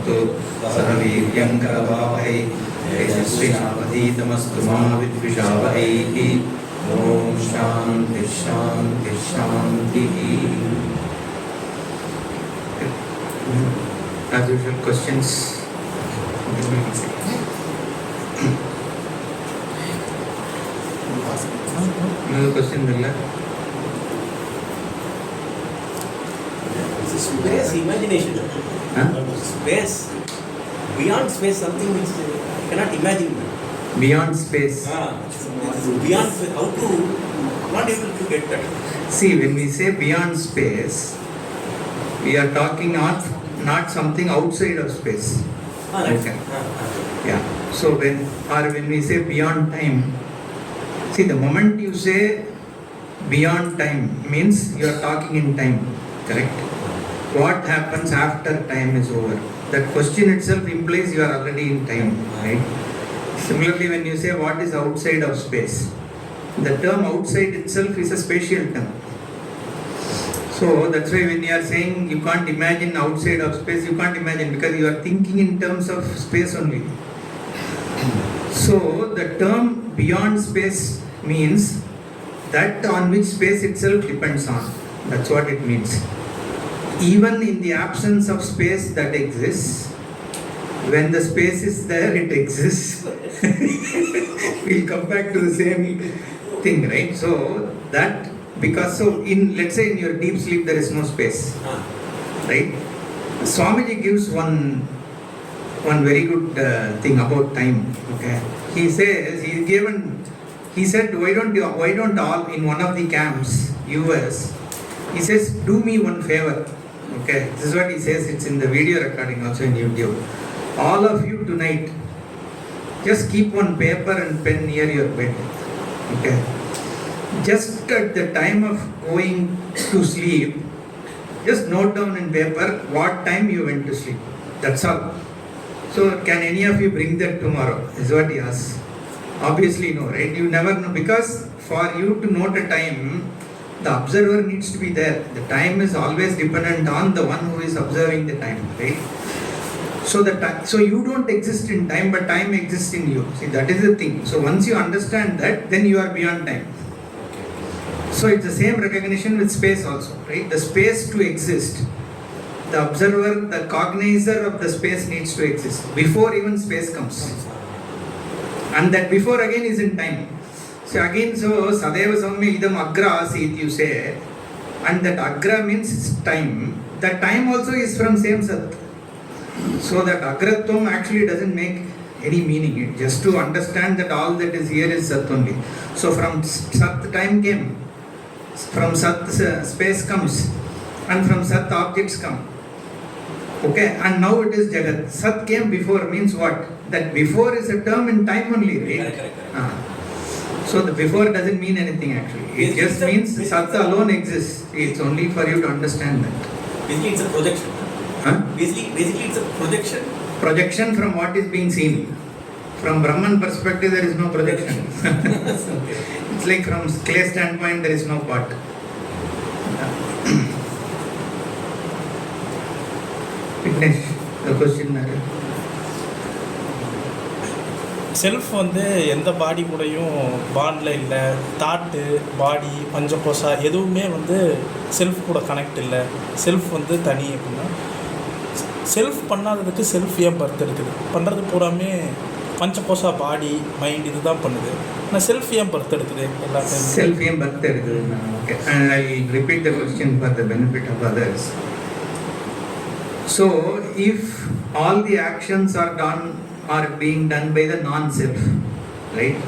भवतु सह वीर्यं करवावहै तेजस्विनावधीतमस्तु मा विद्विषावहैः ॐ शान्ति शान्ति शान्तिः. As usual, questions? Another question, Vidya? Space, imagination. Space. Beyond space, something which you cannot imagine. Beyond space. Beyond space, how to, not able to get that. See, when we say beyond space, we are talking not something outside of space. Right. Okay. Yeah. So when we say beyond time, see, the moment you say beyond time means you are talking in time, correct? What happens after time is over? That question itself implies you are already in time, right? Similarly, when you say what is outside of space, the term outside itself is a spatial term. So that's why when you are saying you can't imagine outside of space, you can't imagine because you are thinking in terms of space only. So the term beyond space means that on which space itself depends on. That's what it means. Even in the absence of space that exists, when the space is there, it exists. We'll come back to the same thing, right? So that, because so in, let's say in your deep sleep there is no space, right? Swamiji gives one very good thing about time. Okay, he says he said why don't all in one of the camps, US, he says, do me one favor. Okay, this is what he says. It's in the video recording also in YouTube. All of you tonight, just keep one paper and pen near your bed. Okay, just at the time of going to sleep, just note down in paper what time you went to sleep. That's all. So can any of you bring that tomorrow? Is what he asks. Obviously no, right? You never know, because for you to note a time, the observer needs to be there. The time is always dependent on the one who is observing the time, right? So you don't exist in time, but time exists in you. See, that is the thing. So once you understand that, then you are beyond time. So it's the same recognition with space also, right? The space to exist, the observer, the cognizer of the space needs to exist before even space comes. And that before again is in time. So again, so Sadeva Saumya Idam Agra Asit, you say, and that Agra means time. That time also is from same Sat. So that Agratvam actually doesn't make any meaning. Just to understand that all that is here is Sat only. So from Sat time came, from Sat space comes, and from Sat objects come. Okay, and now it is Jagat. Sat came before means what? That before is a term in time only, right? Correct. So the before doesn't mean anything actually. It just means Sat alone exists. It's only for you to understand that. Basically it's a projection. Basically it's a projection. Projection from what is being seen. From Brahman perspective there is no projection. It's like from clay standpoint there is no pot. Vignesh, the question matter. Self வந்து எந்த பாடி கூடயும் பாண்டில் இல்லை. Thought, பாடி, பஞ்சகோசா எதுவுமே வந்து self கூட connect இல்லை. Self வந்து தனி அப்படின்னா, செல்ஃப் பண்ணாததுக்கு செல்ஃப் ஏன் பர்த் எடுக்குது? பண்ணுறது பூராமே பஞ்சகோசா, பாடி, மைண்ட் இது தான் பண்ணுது. ஆனால் செல்ஃப் ஏன் பர்த் எடுக்குது? எல்லாத்தையும் செல்ஃப் ஏன் பர்த் எடுக்குது? Okay, and I will repeat the question for the benefit of others. So if all the actions are being done by the non-self, right?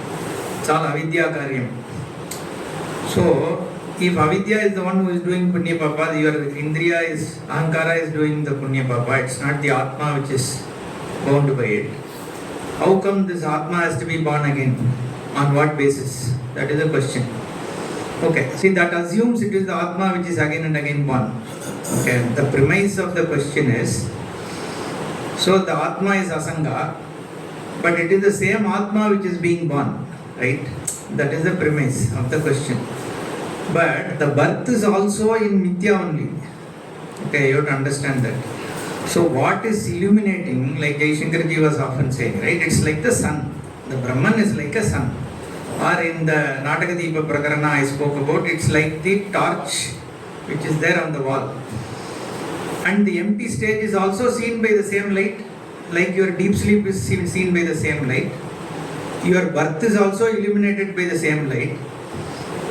It's all avidya karyam. So if avidya is the one who is doing punya papa, your indriya is, ahankara is doing the punya papa. It's not the atma which is bound by it. How come this atma has to be born again? On what basis? That is the question. Okay, see, that assumes it is the atma which is again and again born. Okay, the premise of the question is, so the atma is asanga, but it is the same atma which is being born, right? That is the premise of the question. But the birth is also in mithya only. Okay, you have to understand that. So what is illuminating, like Jaishankarji was often saying, right? It's like the sun. The Brahman is like a sun. Or in the Natakadeepa Prakarana I spoke about, it's like the torch which is there on the wall. And the empty stage is also seen by the same light, like your deep sleep is seen by the same light. Your birth is also illuminated by the same light.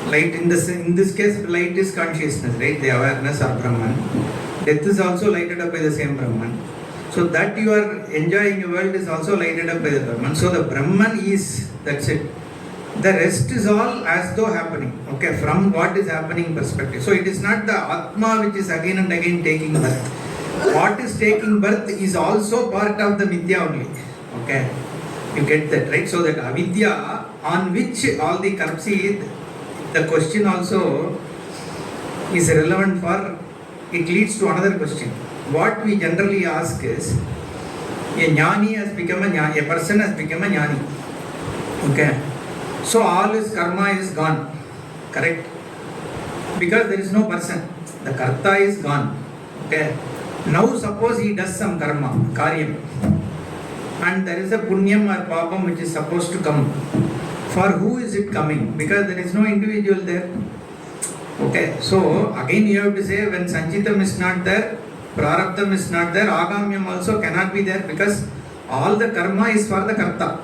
Light in this case, light is consciousness, right? The awareness of Brahman. Death is also lighted up by the same Brahman. So that you are enjoying a world is also lighted up by the Brahman. So the Brahman is, that's it. The rest is all as though happening, okay, from what is happening perspective. So it is not the Atma which is again and again taking birth. What is taking birth is also part of the Vidya only, okay. You get that, right? So that avidya on which all the see, the question also is relevant for, it leads to another question. What we generally ask is, a jnani has become a jnani, a person has become a jnani. Okay. So all his karma is gone. Correct? Because there is no person. The karta is gone. Okay. Now suppose he does some karma, karyam. And there is a punyam or papam which is supposed to come. For who is it coming? Because there is no individual there. Okay, so again you have to say when Sanchitam is not there, Prarabdham is not there, Agamyam also cannot be there because all the karma is for the Karta.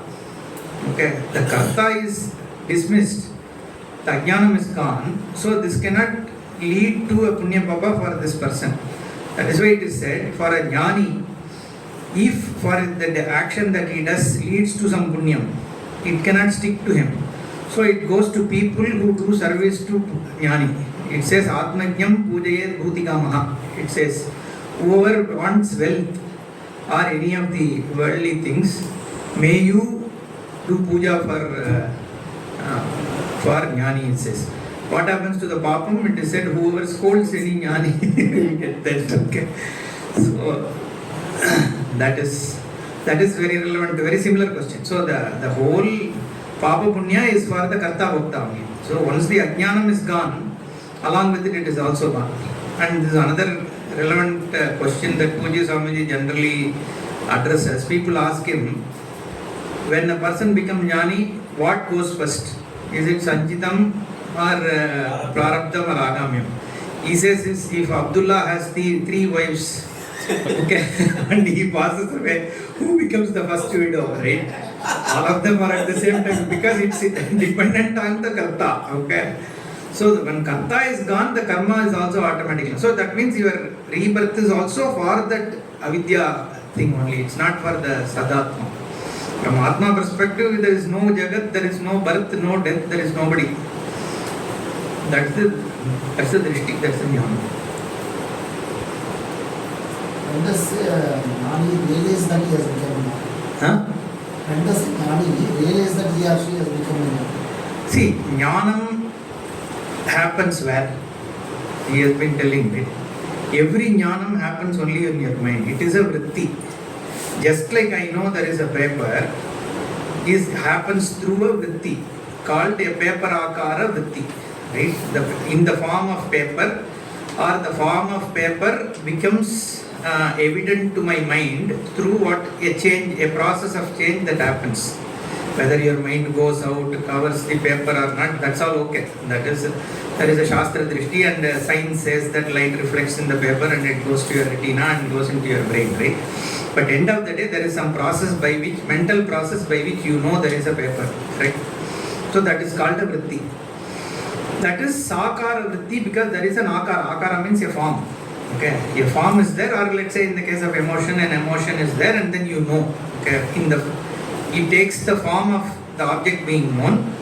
Okay, the Karta is dismissed, the Ajnanam is gone, so this cannot lead to a Punya Papa for this person. That is why it is said for a Jnani, if for the action that he does leads to some Punyam, it cannot stick to him. So it goes to people who do service to Jnani. It says Atmajnam Pujayet Bhutikamaha. It says whoever wants wealth or any of the worldly things, may you do puja for Jnani, it says. What happens to the Papam? It is said whoever scolds any Jnani will get that. Okay. So that is very relevant, very similar question. So the whole Papa Punya is for the Karta Bhakta only. So once the Ajnanam is gone, along with it is also gone. And this is another relevant question that Pujya Swamiji generally addresses. People ask him, when a person becomes Jnani, what goes first? Is it Sanchitam or Prarabdham or Agamyam? He says if Abdullah has the 3 wives, okay, and he passes away, who becomes the first widow, right? All of them are at the same time because it's dependent on the Karta, okay? So when Karta is gone, the karma is also automatically. So that means your rebirth is also for that avidya thing only. It's not for the Sadatma. From Atma perspective, there is no Jagat, there is no birth, no death, there is nobody. That's the drishti, that's the jnana. When does Jnani realize that he has become a Jnani? Huh? When does Jnani realize that he or she has become a Jnani? See, jnanam happens where? He has been telling it. Every jnanam happens only in your mind. It is a vritti. Just like I know there is a paper, it happens through a vritti called a paper akara vritti. Right? In the form of paper, or the form of paper becomes evident to my mind through what a process of change that happens. Whether your mind goes out, covers the paper or not, that's all okay. There is a Shastra Drishti, and science says that light reflects in the paper and it goes to your retina and goes into your brain, right? But end of the day, there is some process by which, mental process by which you know there is a paper, right? So that is called a vritti. That is sakara vritti because there is an akara. Akara means a form. Okay, a form is there, or let's say in the case of emotion, an emotion is there, and then you know. Okay, it takes the form of the object being known,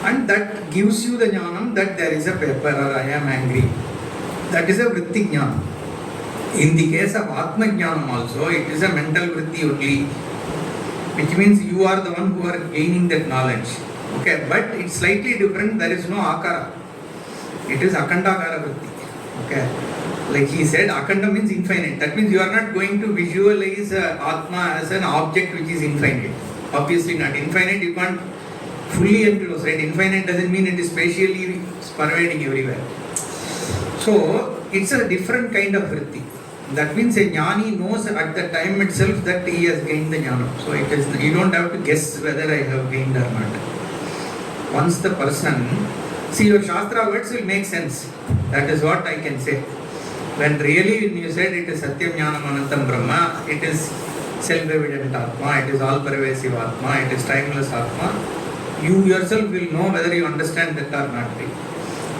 and that gives you the jnanam that there is a paper or I am angry. That is a vritti jnana. In the case of Atma jnanam also, it is a mental vritti only, which means you are the one who are gaining that knowledge. Okay, but it's slightly different. There is no akara. It is akandakara vritti. Okay, like he said, akanda means infinite. That means you are not going to visualize Atma as an object which is infinite. Obviously not. Infinite you can't fully enclose, right? Infinite doesn't mean it is spatially pervading everywhere. So it's a different kind of vritti. That means a jnani knows at the time itself that he has gained the jnana. So it is, you don't have to guess whether I have gained or not. Once the person, see, your Shastra words will make sense. That is what I can say. When really when you said it is Satyam Jnanam Anantam Brahma, it is self-evident Atma, it is all-pervasive Atma, it is timeless Atma. You yourself will know whether you understand that or not.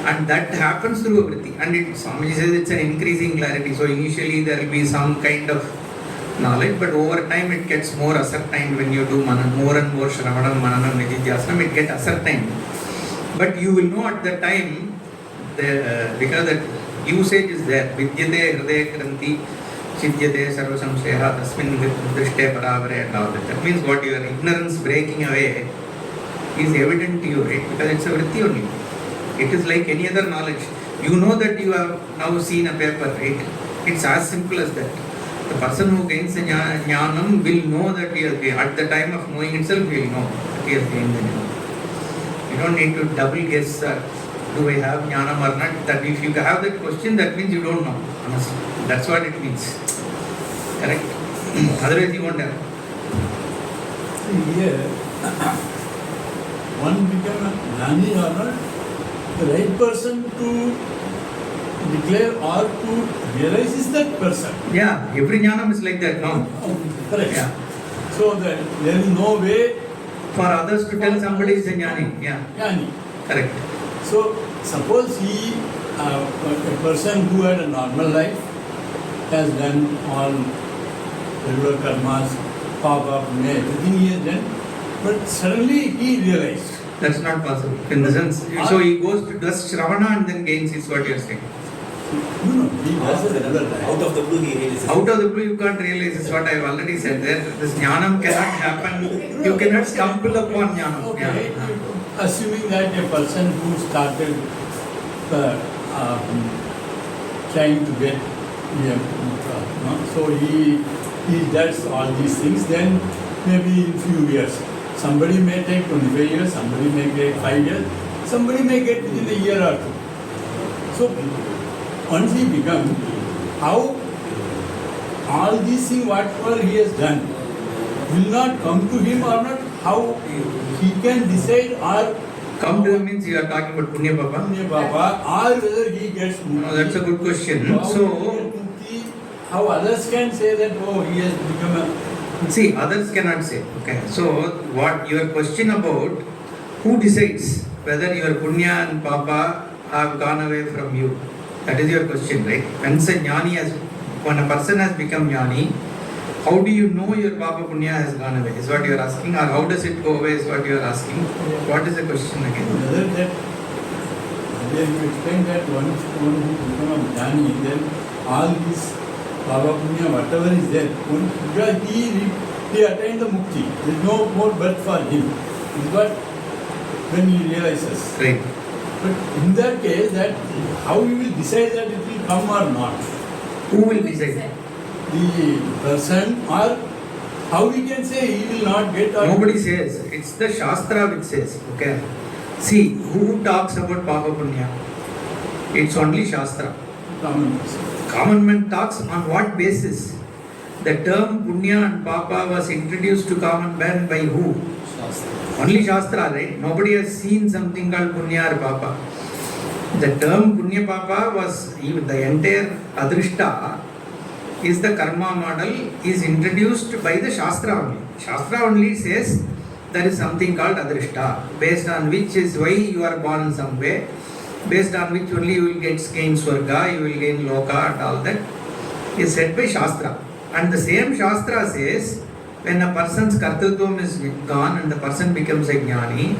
And that happens through a vritti. And Swamiji says it's an increasing clarity. So initially there will be some kind of knowledge, but over time it gets more ascertained when you do more and more Shravanam, Mananam, Nididhyasanam, it gets ascertained. But you will know at the time, because that usage is there. Vidyate hridaya kranti, chidyate sarva samsheha, tasmin drishte paravare and all that. That means what your ignorance breaking away is evident to you, right? Because it's a vritti only. It is like any other knowledge. You know that you have now seen a paper, right? It's as simple as that. The person who gains the jnanam will know that he has gained. At the time of knowing itself, he will know that he has gained the jnanam. You don't need to double guess, do I have jnanam or not? That if you have that question, that means you don't know. Honestly, that's what it means. Correct? Otherwise, you won't have. Here, one become a jnani or not, the right person to declare or to realize is that person. Yeah, every jnanam is like that, no? Correct. Yeah. So that there is no way For others to tell somebody is a jnani. Yeah, jnani. correct. So suppose he, a person who had a normal life, has done all regular karmas, papa, punya, everything he has done, but suddenly he realized. That's not possible. In the sense, so he goes to does Shravana and then gains is what you are saying. No, he does a regular life. Out of the blue he realizes. Out of the blue you can't realize is what I have already said. This jnanam cannot happen. You cannot stumble upon jnanam. Okay, Yeah. assuming that a person who started trying to get so he does all these things, then maybe in few years. Somebody may take 25 years, somebody may take 5 years, somebody may get within a year or two. So once he becomes, how all these things, whatever he has done, will not come to him or not, how he can decide or Come to him means you are talking about Punya Papa. Punya Baba, or whether he gets mukti. No, that's a good question. How So, he gets mukti, how others can say that, oh, he has become a... see, others cannot say. Okay. So, what your question about who decides whether your Punya and Papa have gone away from you? That is your question, right? When a person has become jnani, how do you know your Papa Punya has gone away? Is what you are asking, or how does it go away? Is what you are asking. What is the question again? Whether that, earlier you explained that once one who become a jnani, then all this Baba Punya, whatever is there, because he attained the mukti. There is no more birth for him. Is what when he realizes. Right. But in that case, that how you will decide that it will come or not? Who will decide? The person, or how we can say he will not get or Nobody says. It's the Shastra which says. Okay. See, who talks about Papa Punya? It's only Shastra. common person. Common man talks on what basis? The term Punya and Papa was introduced to common man by who? Only Shastra, right? Nobody has seen something called Punya or Papa. The term Punya Papa was, even the entire Adrishta is the karma model is introduced by the Shastra only. Shastra only says there is something called Adrishta, based on which is why you are born some way, based on which only you will gain Swarga, you will gain Loka and all that is said by Shastra. And the same Shastra says when a person's kartatvam is gone and the person becomes a jnani,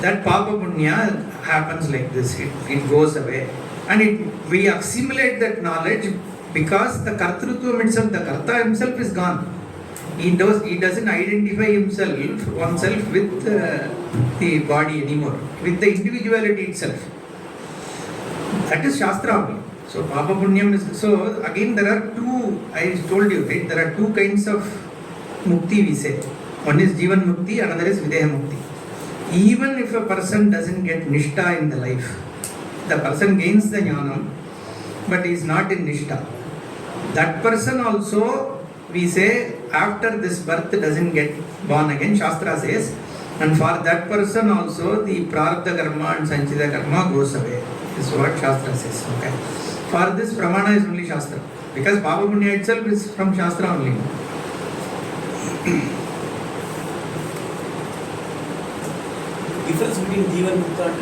that Papa Punya happens like this, it goes away. And we assimilate that knowledge because the kartatvam itself, the karta himself is gone. He doesn't identify oneself with the body anymore, with the individuality itself. That is Shastra only. So Papa Punyam is, so again there are two, I told you, right, there are two kinds of mukti we say. One is Jivan Mukti, another is Videha Mukti. Even if a person doesn't get Nishta in the life, the person gains the Jnanam, but he is not in Nishta. That person also, we say, after this birth doesn't get born again, Shastra says, and for that person also the Prarabdha karma and Sanchita karma goes away. This is what Shastra says. Okay. For this, Pramana is only Shastra. Because Baba Punya itself is from Shastra only. Difference between Jivan Mukta and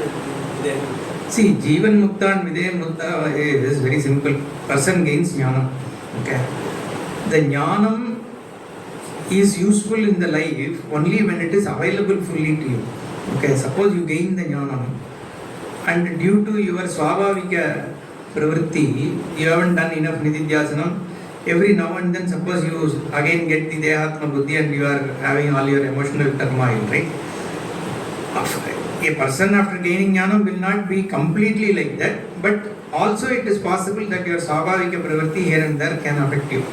Vidya Mukta. See, Jivan Mukta and Vidya Mukta is very simple. Person gains jnanam. Okay. The jnanam is useful in the life only when it is available fully to you. Okay, suppose you gain the jnanam and due to your swabhavika pravritti, you haven't done enough nididhyasanam. Every now and then, suppose you again get the dehatma buddhi and you are having all your emotional turmoil, right? A person after gaining jnanam will not be completely like that, but also it is possible that your swabhavika pravritti here and there can affect you.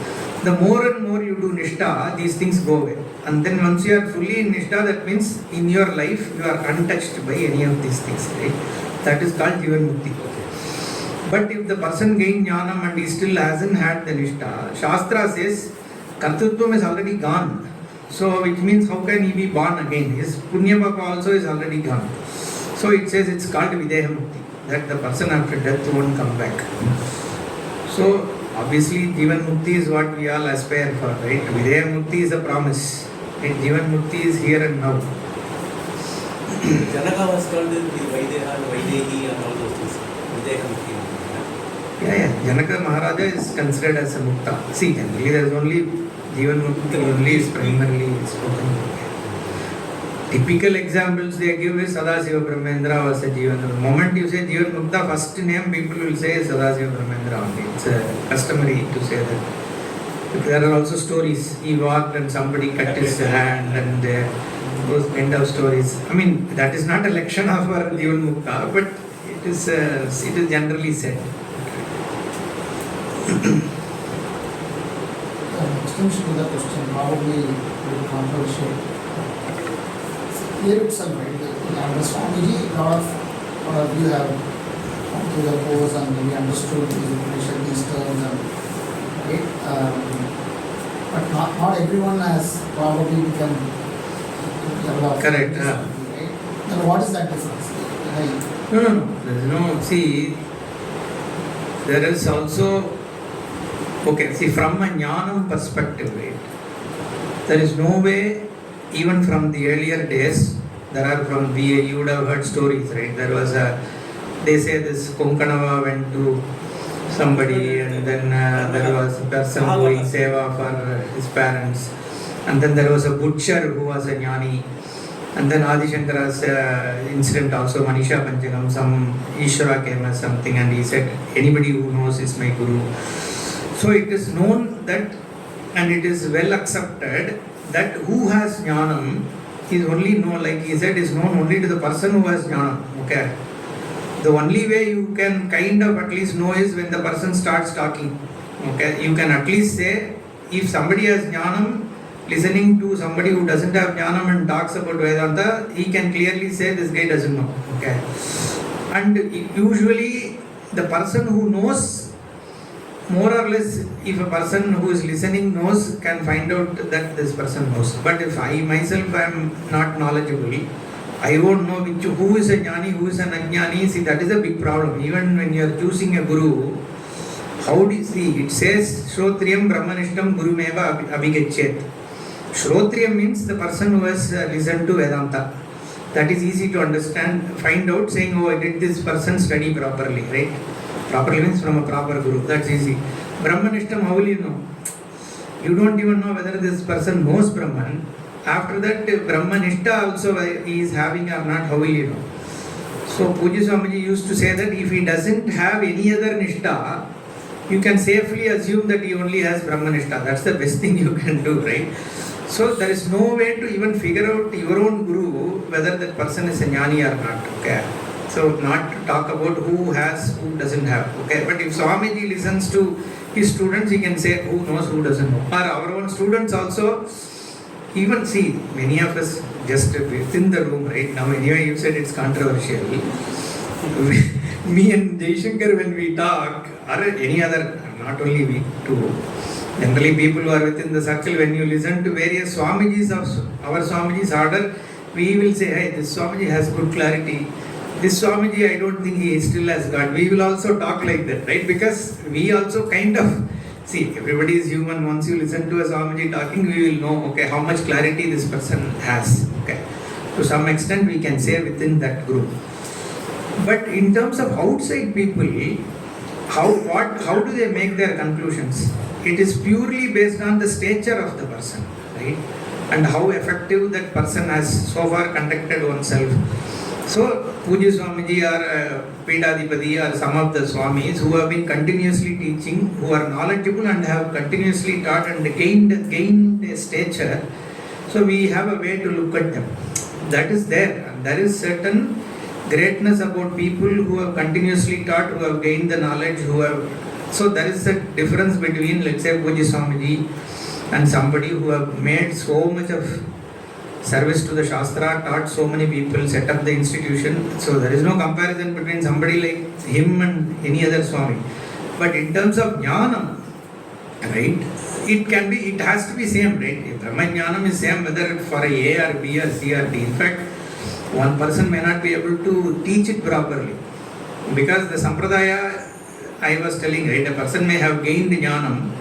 The more and more you do nishtha, these things go away. And then once you are fully in nishtha, that means in your life you are untouched by any of these things, right? That is called Jivan Mukti. But if the person gained jnanam and he still hasn't had the nishtha, Shastra says kartritvam is already gone. So which means how can he be born again? His punya papa also is already gone. So it says it's called Videha Mukti, that the person after death won't come back. So obviously Jivan Mukti is what we all aspire for, right? Videha Mukti is a promise. And Jivan Mukti is here and now. Janaka was called the Vaideha and Vaidehi and all those things. Videha Mukti. Yeah. Janaka Maharaja is considered as a Mukta. See, generally there is only Jivan Mukti only is primarily spoken. Typical examples they give is Sadasiva Brahmendra was a Jivan. The moment you say Jivan Mukta, first name people will say Sadasiva Brahmendra only. It's customary to say that. There are also stories. He walked and somebody cut his hand and those kind of stories. I mean, that is not a lection of our Jivan Mukta, but it is generally said. Extension to the question, probably very controversial. Here itself, right? Under Swamiji, a lot of you have come to the course and maybe understood these terms, and, right? But not everyone has probably become developed. Correct. Right? Then what is that difference? Right? No. There is no. See, there is also. Okay, see, from a jnanam perspective, right, there is no way, even from the earlier days, you would have heard stories, right? There was they say this Konkanava went to somebody and then there was a person doing seva for his parents, and then there was a butcher who was a jnani, and then Adi Shankara's incident also, Manisha Panchagam, some Ishvara came as something and he said, anybody who knows is my guru. So it is known that, and it is well accepted that who has jnanam is only known, like he said, is known only to the person who has jnanam. Okay. The only way you can kind of at least know is when the person starts talking. Okay. You can at least say, if somebody has jnanam, listening to somebody who doesn't have jnanam and talks about Vedanta, he can clearly say this guy doesn't know. Okay. And usually the person who knows, more or less, if a person who is listening knows, can find out that this person knows. But if I myself am not knowledgeable, I won't know who is a jnani, who is an ajnani. See, that is a big problem. Even when you are choosing a guru, how do you see? It says, Shrotriyam Brahmanishtam Gurumeva Abhigachet. Shrotriyam means the person who has listened to Vedanta. That is easy to understand, find out, saying, oh, I did this person study properly, right? Properly means from a proper guru. That's easy. Brahmanishtam, how will you know? You don't even know whether this person knows Brahman. After that, Brahmanishta also he is having or not, how will you know? So Pujya Swamiji used to say that if he doesn't have any other Nishta, you can safely assume that he only has Brahmanishta. That's the best thing you can do, right? So there is no way to even figure out your own guru whether that person is a jnani or not. Okay. So not to talk about who has, who doesn't have. Okay. But if Swamiji listens to his students, he can say who knows, who doesn't know. Or our own students also, even see, many of us just within the room right now, anyway you said it's controversial. Me and Jaishankar, when we talk, or any other, not only we too. Generally, people who are within the circle, when you listen to various Swamijis of our Swamiji's order, we will say, hey, this Swamiji has good clarity. This Swamiji, I don't think he still has God. We will also talk like that, right? Because we also kind of, see, everybody is human. Once you listen to a Swamiji talking, we will know, okay, how much clarity this person has. Okay. To some extent, we can say within that group. But in terms of outside people, how do they make their conclusions? It is purely based on the stature of the person, right? And how effective that person has so far conducted oneself. So, Puja Swamiji or Peedadipati or some of the Swamis who have been continuously teaching, who are knowledgeable and have continuously taught and gained a stature, so we have a way to look at them. That is there. And there is certain greatness about people who have continuously taught, who have gained the knowledge, who have... So there is a difference between, let's say, Puja Swamiji and somebody who have made so much of service to the Shastra, taught so many people, set up the institution. So there is no comparison between somebody like him and any other Swami. But in terms of Jnanam, right, it has to be same, right? Brahma Jnanam is same whether for a or B or C or D. In fact, one person may not be able to teach it properly. Because the Sampradaya, I was telling, right, a person may have gained Jnanam,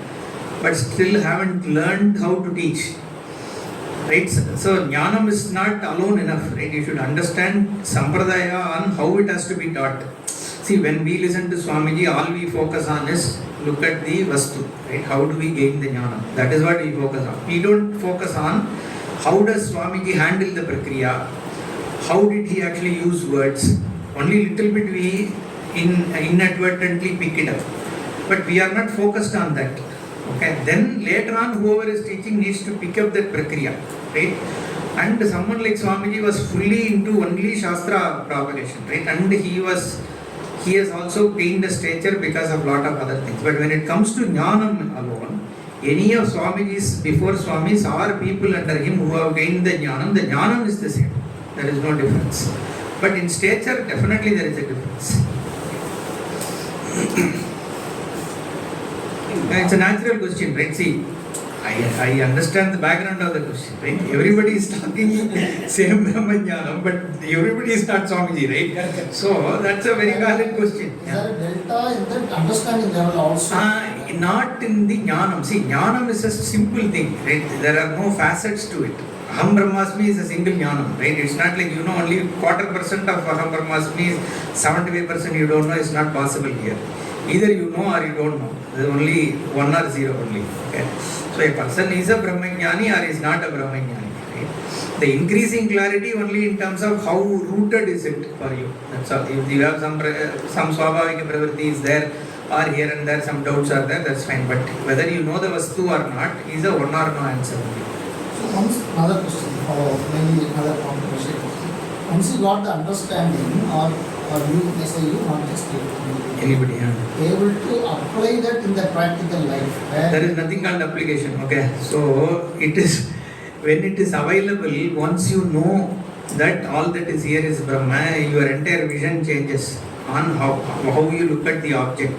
but still haven't learned how to teach. Right? So Jnanam is not alone enough, right? You should understand Sampradaya on how it has to be taught. See, when we listen to Swamiji, all we focus on is look at the Vastu, right? How do we gain the Jnanam? That is what we focus on. We don't focus on how does Swamiji handle the Prakriya? How did he actually use words? Only little bit we inadvertently pick it up. But we are not focused on that. Okay, then later on whoever is teaching needs to pick up that Prakriya, right? And someone like Swamiji was fully into only Shastra propagation, right? And he has also gained a stature because of lot of other things. But when it comes to Jnanam alone, any of Swamiji's before Swamis or people under him who have gained the Jnanam is the same. There is no difference. But in stature, definitely there is a difference. It's a natural question, right? See, I understand the background of the question, right? Everybody is talking same Brahmajnanam, but everybody is not Swamiji, right? So that's a very valid question. Is there a delta in that understanding level also? Not in the Jnanam. See, Jnanam is a simple thing, right? There are no facets to it. Aham Brahmasmi is a single Jnanam, right? It's not like, only 0.25% of Aham Brahmasmi is 75% you don't know is not possible here. Either you know or you don't know. There is only 1 or 0 only. Okay? So a person is a Brahmajnani or is not a Brahmajnani. Right? The increasing clarity only in terms of how rooted is it for you. That's all. If you have some Swabhavika Pravritti is there or here and there some doubts are there, that's fine. But whether you know the Vastu or not is a one or no answer only. So once another question, or maybe another controversial question. Once you got the understanding, or you, they say you, not just you, Anybody? able to apply that in the practical life. There is nothing called application. Okay, so it is when it is available. Once you know that all that is here is Brahma, your entire vision changes on how you look at the object.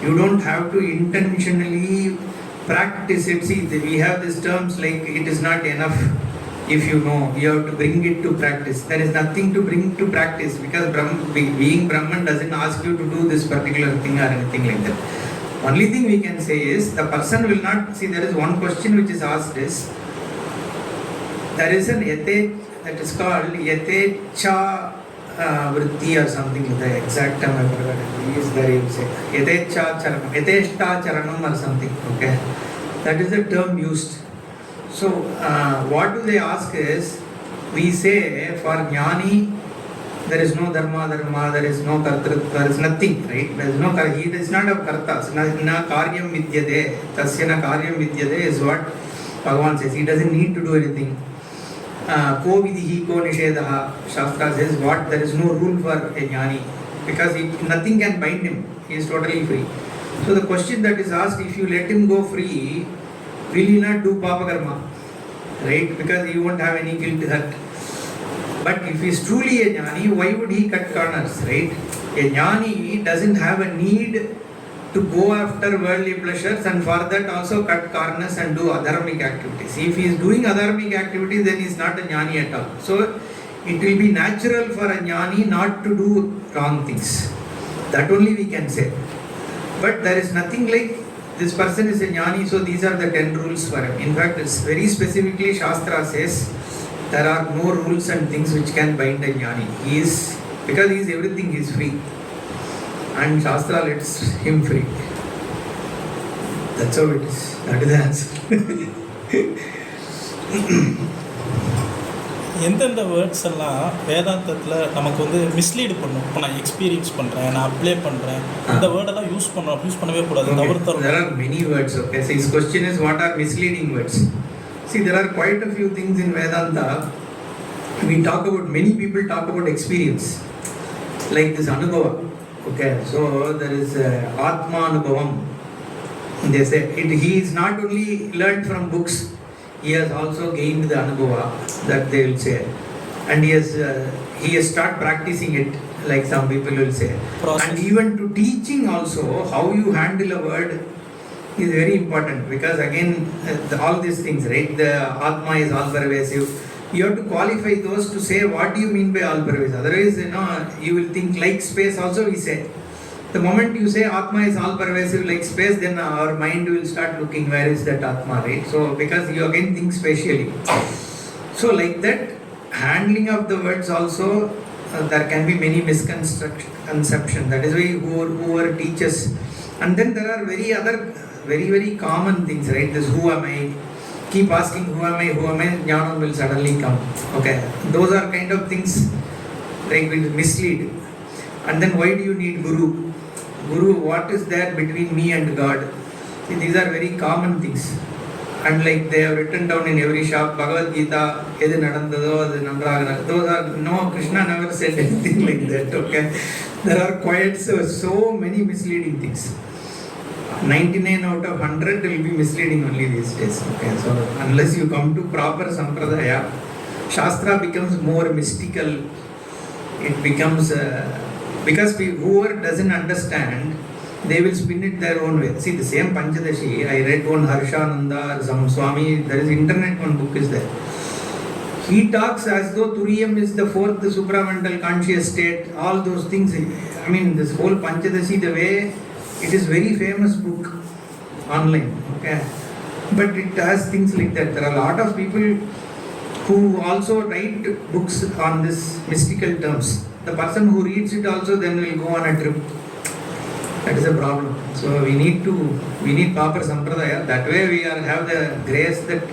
You don't have to intentionally practice it. See, we have these terms like it is not enough if you know, you have to bring it to practice. There is nothing to bring to practice because being Brahman doesn't ask you to do this particular thing or anything like that. Only thing we can say is the person will not, see, there is one question which is asked is, there is an yate that is called yatecha vritti or something, the exact term I forgot it. He is there, you say yatecha charanam, yateshta charanam or something. Okay, that is the term used. So what do they ask is, we say for Jnani there is no dharma, there is no kartritva, there is nothing, right? There is no he is not a karta. Na karyam vidyade, tasya na karyam vidyade is what Bhagavan says. He doesn't need to do anything. Ko vidhi ko nishedaha, Shastra says what, there is no rule for a Jnani because nothing can bind him. He is totally free. So the question that is asked, if you let him go free, will he not do papa karma? Right? Because he won't have any guilt hurt. But if he is truly a Jnani, why would he cut corners? Right? A Jnani doesn't have a need to go after worldly pleasures, and for that also cut corners and do adharmic activities. If he is doing adharmic activities, then he is not a jnani at all. So it will be natural for a jnani not to do wrong things. That only we can say. But there is nothing like this person is a jnani, so these are the 10 rules for him. In fact, it's very specifically Shastra says there are no rules and things which can bind a jnani. Because he is everything, he is free. And Shastra lets him free. That's how it is. That is the answer. எந்தெந்த words எல்லாம் வேதாந்தத்தில் நமக்கு வந்து mislead பண்ணும். இப்போ நான் experience பண்ணுறேன், நான் அப்ளை பண்ணுறேன், இந்த வேர்டெல்லாம் யூஸ் பண்ணவே கூடாது. There are many words. Okay, so his question is, what are misleading words? See, there are quite a few things in Vedanta. Many people talk about experience, like this Anubhava. Okay, so there is Atma Anubhavam. They say he is not only learned from books, he has also gained the Anubhava, that they will say. And he has started practicing it, like some people will say. Process. And even to teaching also, how you handle a word is very important, because again, all these things, right? The Atma is all pervasive. You have to qualify those to say what do you mean by all pervasive. Otherwise, you will think like space also we say. The moment you say Atma is all pervasive like space, then our mind will start looking where is that Atma, right? So because you again think spatially. So like that, handling of the words also, there can be many misconceptions. That is why whoever teaches. And then there are very common things, right? This who am I? Keep asking who am I, jnana will suddenly come. Okay, those are kind of things like will mislead. And then why do you need Guru? Guru, what is there between me and God? See, these are very common things. And like they have written down in every shop, Bhagavad Gita, Edu Nadandado, those are, no, Krishna never said anything like that. Okay, there are quite so many misleading things. 99 out of 100 will be misleading only these days. Okay, so unless you come to proper sampradaya, Shastra becomes more mystical. It becomes because whoever doesn't understand, they will spin it their own way. See, the same Panchadashi, I read one Aarsha or some Swami, there is internet, one book is there. He talks as though Turiyam is the fourth supramental conscious state, all those things. I mean, this whole Panchadashi, the way, it is very famous book online. Okay, but it has things like that. There are a lot of people who also write books on this mystical terms. The person who reads it also then will go on a trip. That is a problem. So we need proper sampradaya. That way we have the grace that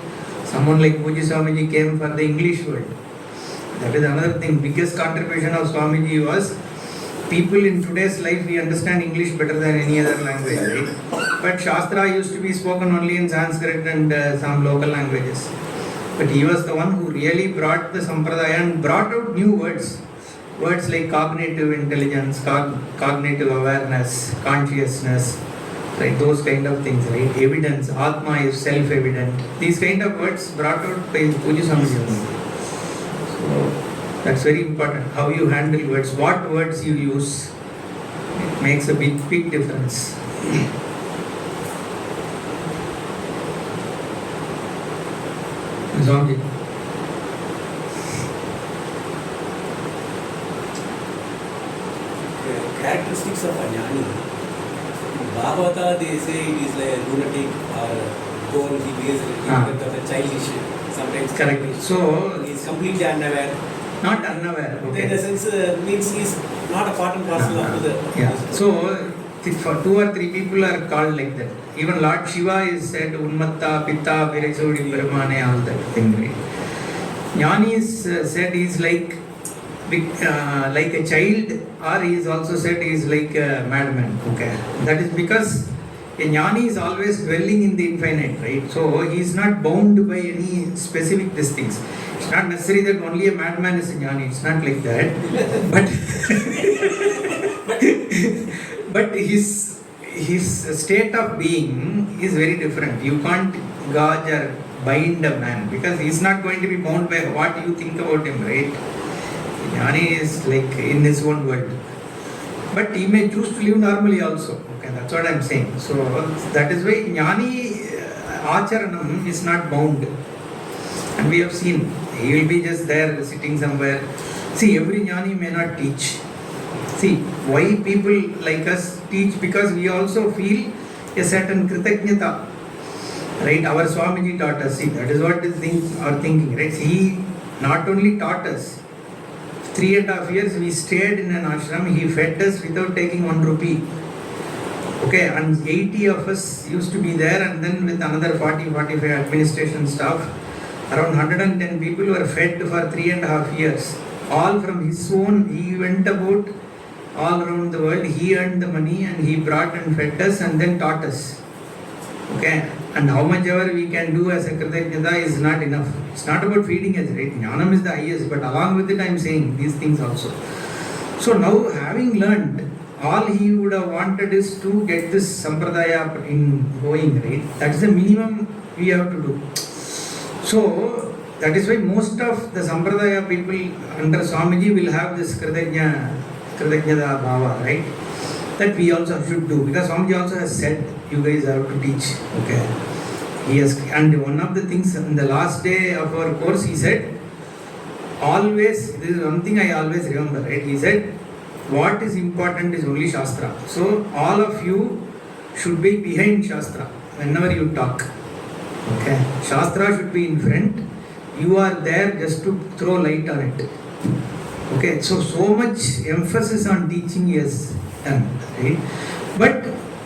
someone like Puji Swamiji came for the English world. That is another thing. Biggest contribution of Swamiji was, people in today's life, we understand English better than any other language, right? But Shastra used to be spoken only in Sanskrit and some local languages. But he was the one who really brought the sampradaya and brought out new words. Words like cognitive intelligence, cognitive awareness, consciousness, right? Those kind of things, right? Evidence, Atma is self-evident. These kind of words brought out by Puji Swamiji. So that's very important. How you handle words, what words you use, it makes a big difference. Swamiji. Characteristics of a jnani. Bhagavata, they say it is like a lunatic or gone, he behaves like a childish, sometimes. Correct. So he is completely unaware. Not unaware. Okay. In a sense, means he is not a part and parcel of the. Yeah. So for 2 or 3 people are called like that. Even Lord Shiva is said Unmatta, Pitta, Virachodi, Brahmane, all that thing. Right? Jnani is said he is like a child, or he is also said he is like a madman. Okay, that is because a jnani is always dwelling in the infinite, right? So he is not bound by any specific things. It's not necessary that only a madman is a jnani. It's not like that. But his state of being is very different. You can't gauge or bind a man, because he is not going to be bound by what you think about him, right? Jnani is like in his own world. But he may choose to live normally also. Okay. Okay, that's what I'm saying. So that is why Jnani Acharanam is not bound. And we have seen, he will be just there sitting somewhere. See, every Jnani may not teach. See, why people like us teach? Because we also feel a certain Kritajnata. Right? Our Swamiji taught us. See, that is what these things are thinking. Right? He not only taught us, 3.5 years we stayed in an ashram, he fed us without taking 1 rupee. Okay, and 80 of us used to be there, and then with another 40-45 administration staff, around 110 people were fed for 3.5 years. All from his own, he went about all around the world, he earned the money and he brought and fed us and then taught us. Okay, and how much ever we can do as a Kritajnata is not enough. It's not about feeding us, right? Jnanam is the highest, but along with it I am saying these things also. So now, having learned, all he would have wanted is to get this sampradaya in going, right? That's the minimum we have to do. So that is why most of the sampradaya people under Swamiji will have this Kritajnata bhava, right? That we also should do, because Swamiji also has said you guys have to teach. Okay, he has, and one of the things in the last day of our course he said, always, this is one thing I always remember, right? He said, what is important is only Shastra. So all of you should be behind Shastra whenever you talk. Okay, Shastra should be in front. You are there just to throw light on it. Okay, so much emphasis on teaching is done, right? But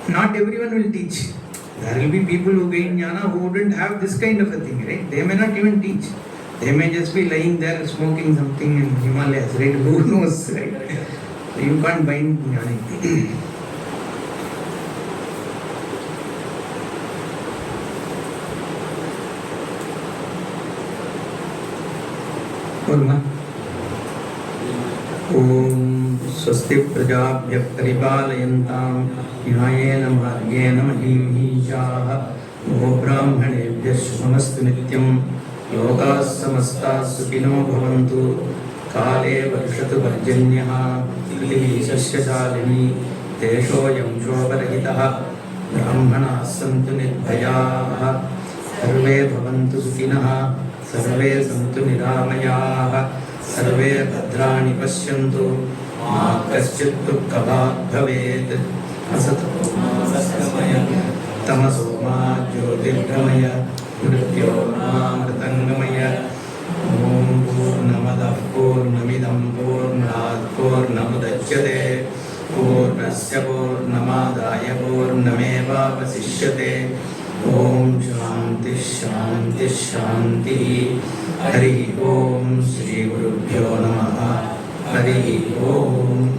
not everyone will teach. There will be people who gain jnana who wouldn't have this kind of a thing, right? They may not even teach. They may just be lying there smoking something in Himalayas, right? Who knows, right? You can't bind jnana. Om Swasti Prajabhya Paripalayantam Nyayena Margena Mahimhishaha O Brahmanebhya Shubhamastu Nityam Lokas Samastas Sukhino Bhavantu Kale Varshatu Varjanyaha Prithvi Sasyashalini Teshoyam Shobharahitaha Brahmanas Santu Nidbhayaha Sarve Bhavantu Sukhinaha Sarve Santu Niramayaha Sarve Bhadrani Pashyantu Ma Kaschit Dukkha Bhavet Asato Ma Satgamaya Tamaso Ma Jyotirgamaya Mrityo Ma Mritangamaya Om Purnamadah Purnamidam Purnat Purnamudachyate Purnasya Purnamadaya Purnameva Vasishyate Om Shanti Shanti Shanti Hari Om Shri Gurubhyo Namaha Hari Om.